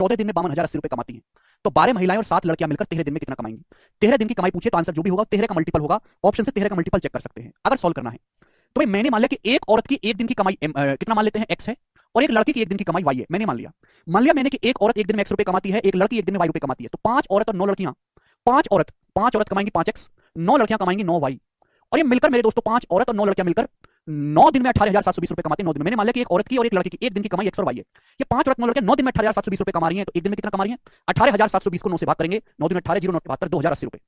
14 दिन में 52,080 रुपए कमाती हैं। तो 12 महिलाएं और 7 लड़कियां मिलकर 13 दिन में कितना कमाएंगी? 13 दिन की कमाई पूछे तो आंसर जो भी होगा 13 का मल्टीपल होगा। ऑप्शन से 13 का मल्टीपल चेक कर सकते हैं अगर सॉल्व करना है। तो भाई मैंने मान लिया कि एक औरत की एक दिन की कमाई कितना मान लेते हैं एक्स है, और एक लड़की की एक दिन की कमाई वाई है। मैंने मान लिया मैंने कि एक औरत एक दिन में एक्स रुपए कमाती है, एक लड़की एक दिन में वाई रुपए कमाती है। तो 5 औरत और 9 लड़कियां, 5 औरत कमाएंगी 5x, 9 लड़कियां कमाएंगी 9y, और ये मिलकर मेरे दोस्तों 5 औरत और 9 लड़कियां मिलकर 9 दिन में 18,720 रुपए कमाते हैं। 9 दिन में मैंने मान लिया कि एक औरत की और एक लड़की की एक दिन की कमाई एक्स और वाई है। ये 5 औरत 9 लड़कियां 9 दिन में 18,720 रुपए कमा रही हैं। तो एक दिन में कितना कमा रही हैं? 18,720 को 9 से भाग करेंगे, 9 दिन में 18 0 9 72 2,080 रुपए।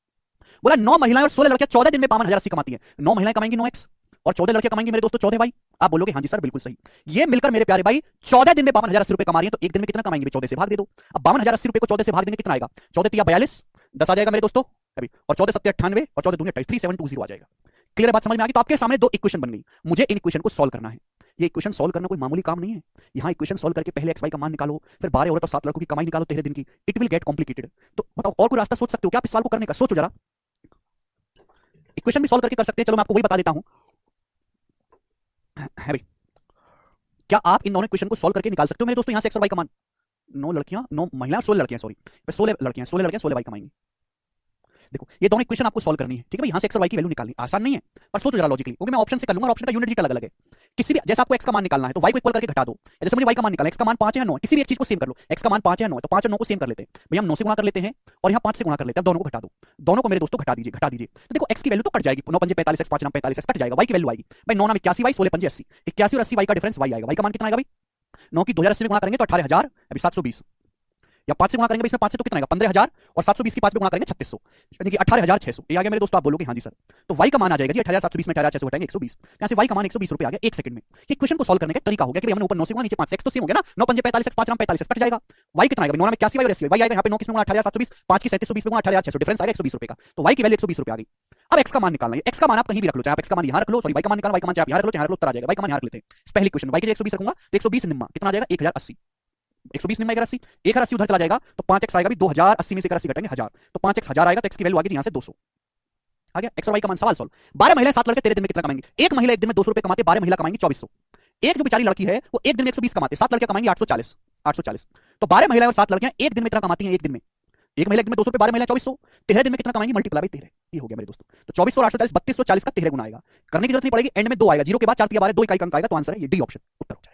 बोला 9 महिलाएं और 16 लड़कियां 14 दिन में 52,080 कमाती हैं। 9 महिलाएं कमाएंगी 9x और 14 लड़कियां कमाएंगी मेरे दोस्तों 14 वाई। आप बोलोगे हाँ जी सर बिल्कुल सही। ये मिलकर मेरे प्यारे भाई 14 दिन में 52,080 रुपए कमा रही है। तो एक दिन में कितना कमाएंगे? 14 से भाग दे दो। अब 52,080 रुपए को 14 से भाग देंगे कितना आएगा? 14 तिया 42, 10 आ जाएगा मेरे दोस्तों अभी, और 14 सत्ते 98 और 14 दूनी 28, 3720 आ जाएगा। क्लियर बात समझ में आ गई? तो आपके सामने दो इक्वेशन बन गई, मुझे इन इक्वेशन को सॉल्व करना है। ये इक्वेशन सॉल्व करना कोई मामूली काम नहीं है। यहाँ इक्वेशन सॉल्व करके पहले एक्स वाई का मान निकालो, फिर 12 औरत और 7 लड़कों की कमाई निकालो 13 दिन की। It will get complicated. तो बताओ और कोई रास्ता सोच सकते हो क्या आप इस सवाल को करने का? सोचो जरा, इक्वेशन भी सॉल्व करके कर सकते हैं। चलो मैं आपको वही बता देता हूं है भाई। क्या आप इन दोनों इक्वेशन को सॉल्व करके निकाल सकते हो मेरे दोस्तों? यहां से एक्स और वाई का मान, 9 लड़कियां 9 महिलाएं 16 लड़कियां, सॉरी 16 लड़कियां 16 वाई कमाएंगी। देखो ये दोनों इक्वेशन आपको सॉल्व करनी है, ठीक है भाई। यहां से एक्स और वाई की वैल्यू निकालनी आसान नहीं है, पर सोचो जरा लॉजिकली, क्योंकि मैं ऑप्शन से कर लूंगा और ऑप्शन का यूनिट अलग अलग है। किसी भी जैसे आपको एक्स का मान निकालना है तो वाई को इक्वल करके घटा दो। जैसे मुझे वाई का मान निकालना है, एक्स का मान 5 है 9, किसी भी एक चीज को सेम कर लो। एक्स का मान 5 है 9 तो 5 और 9 को सेम कर लेते हैं भैया, हम 9 से गुणा कर लेते हैं और यहाँ 5 से गुणा कर लेते हैं। दोनों को घटा दो, दोनों को मेरे दोस्तों घटा दीजिए, घटा दीजिए। तो देखो एक्स की वैल्यू तो कट जाएगी, 9 पंजे 45 एक्स 5 नाम 45 एक्स कट जाएगा। वाई की वैल्यू आएगी भाई 9 नाम 81 वाई 16 पंजे 80, 81 और 80 वाई का डिफरेंस वाई आएगा। वाई का मान कितना आएगा भाई? 9 की 2080 में गुणा करेंगे तो 18,000 अभी 720, या 5 से गुणा करेंगे इसमें 5 से तो कितना आएगा 15,000, और 720 की 5 पे गुणा करेंगे 3600, यानी कि 18,600। ये आ गया मेरे दोस्तों। आप बोलोगे हाँ जी सर। तो वाई का मान आ जाएगा जी 18,720 में 18,600 हटाएंगे 120, यहाँ से वाई का मान 120 रुपए आ गया 1 सेकंड में। ये क्वेश्चन को सॉल्व करने का तरीका हो गया कि हमने ऊपर 9 से गुणा नीचे 5 से, एक्स तो सेम हो गया ना, 9 पंजे 45 एक्स 5 नाम 45 कट जाएगा। वाई कितना आएगा? 9 नाम 81 वाई और 80 वाई आएगा। यहाँ पे 9 किसमें गुणा 18,720, 5 की 3720 में गुणा 18,600, डिफरेंस आएगा 120 रुपए का। तो वाई की वैल्यू 120 रुपए आ गई। अब एक्स का मान निकालना है। एक्स का मान आप कहीं भी रख लो, चाहे आप एक्स का मान यहाँ रख लो, सॉरी वाई का मान निकालना, वाई का मान चाहे आप यहाँ रख लो, चाहे रख लो, उत्तर आ जाएगा। वाई का मान यहाँ रख लेते हैं। पहली क्वेश्चन वाई के 120 रखूंगा तो 120 निम्मा कितना आ जाएगा? 1080, 120 निम्मा 1080, 1080 उधर चला जाएगा तो 5x आएगा भी 2080 में से 1080 घटेंगे 1000, तो 5x 1000 आएगा। तो x की वैल्यू आ गई यहां से 200 आ गया। एक्स और वाई का मान सवाल सॉल्व। 12 महिलाएं 7 लड़के 13 दिन में कितना कमाएंगे? एक महिला एक दिन में 200 रुपए कमाते, 12 महिला कमाएंगी 2400। एक जो बेचारी लड़की है वो एक दिन में 120 कमाते, 7 लड़कियां कमाएंगी 840, 840। तो 12 महिलाएं और 7 लड़कियां एक दिन में कितना कमाती हैं? एक दिन में, एक महिला एक दिन में 200 रुपए, 12 महिला 2400, 13 दिन में कितना कमाएंगी? Multiply by 13। ये हो गया मेरे दोस्तों। तो 2400 और 840 3240 का 13 गुना आएगा। करने की जरूरत नहीं पड़ेगी, एंड में 2 आएगा, जीरो के बाद 4 3 12 2 इकाई का अंक आएगा। तो आंसर है ये डी ऑप्शन, उत्तर हो जाएगा।